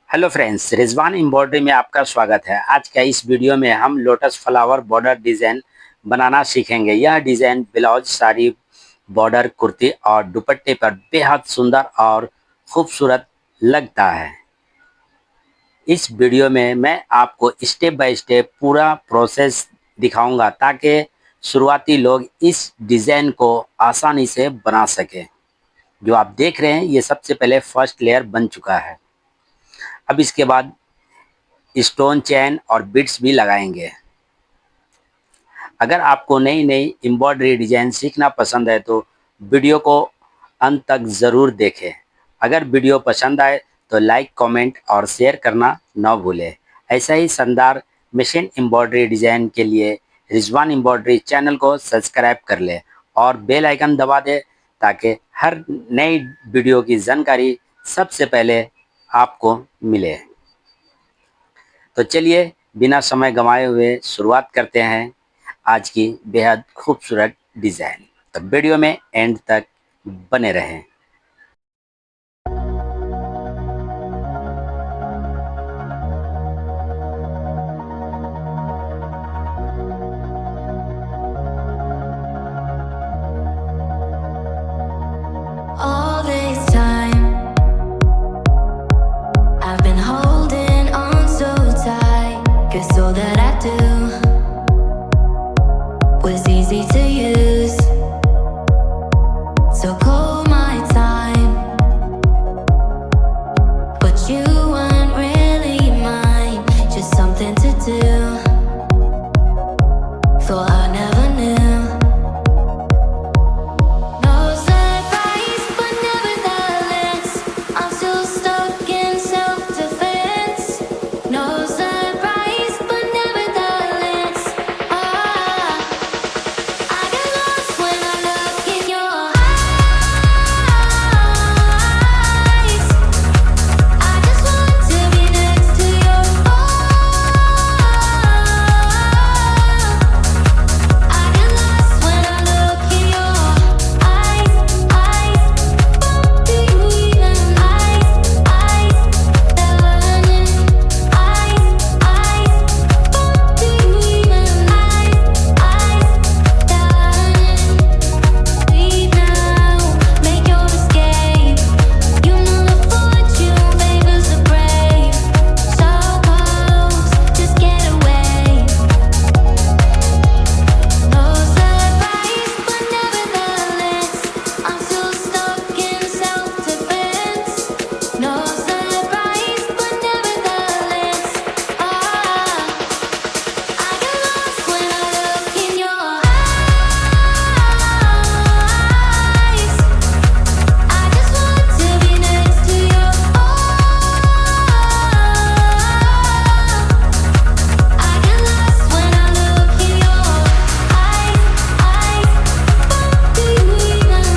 Hello friends, Rizwan embroidery में आपका स्वागत है। आज का इस वीडियो में हम लोटस फ्लावर बॉर्डर डिज़ाइन बनाना सीखेंगे। यह design blouse, sari, border, kurti और दुपट्टे पर बेहद सुंदर और खूबसूरत लगता है। इस वीडियो में मैं आपको स्टेप बाय स्टेप पूरा प्रोसेस दिखाऊंगा ताकि शुरुआती लोग इस डिज़ाइन को आसानी से बना सकें। जो आप देख रहे हैं ये सबसे पहले फर्स्ट लेयर बन चुका है। अब इसके बाद स्टोन, चैन और बीड्स भी लगाएंगे। अगर आपको नई नई एम्ब्रॉयडरी डिजाइन सीखना पसंद है तो वीडियो को अंत तक ज़रूर देखें। अगर वीडियो पसंद आए तो लाइक, कमेंट और शेयर करना न भूलें। ऐसा ही शानदार मशीन एम्ब्रॉयडरी डिजाइन के लिए रिजवान एम्ब्रॉयडरी चैनल को सब्सक्राइब कर लें और बेल आइकन दबा दें ताकि हर नई वीडियो की जानकारी सबसे पहले आपको मिले। तो चलिए बिना समय गंवाए हुए शुरुआत करते हैं आज की बेहद खूबसूरत डिज़ाइन। तो वीडियो में एंड तक बने रहें। All this time, I've been holding on so tight, 'cause all that I do was easy to use. So call my time, but you weren't really mine, just something to do. Thought I never knew. No surprise, but nevertheless, I'm still stuck in self-defense. No surprise, but nevertheless, I get lost when I look in your eyes. I just want to be next to your I get lost when I look in your eyes. Do you even learning? Do you even leave now, make your escape. You know the fortune favors the brave. So close, just get away. No surprise, but nevertheless, I'm still stuck in self-defense. No surprise, but nevertheless, I get lost when I look in your eyes. I just want to be next to your I get lost when I look in your do you even do you even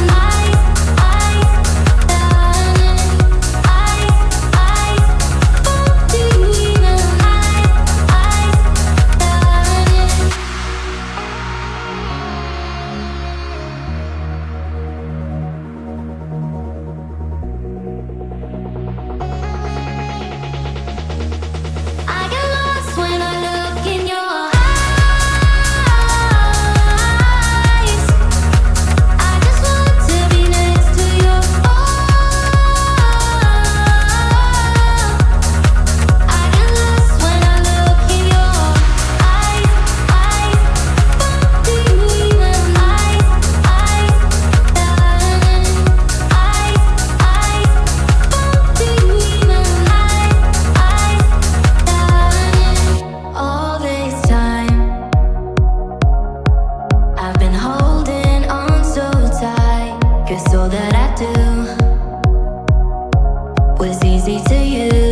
I get lost when I look in your eyes. I just want to be next to your I get lost when I look in your do you even do you even all this time, I've been holding on so tight, 'cause all that I do was easy to use.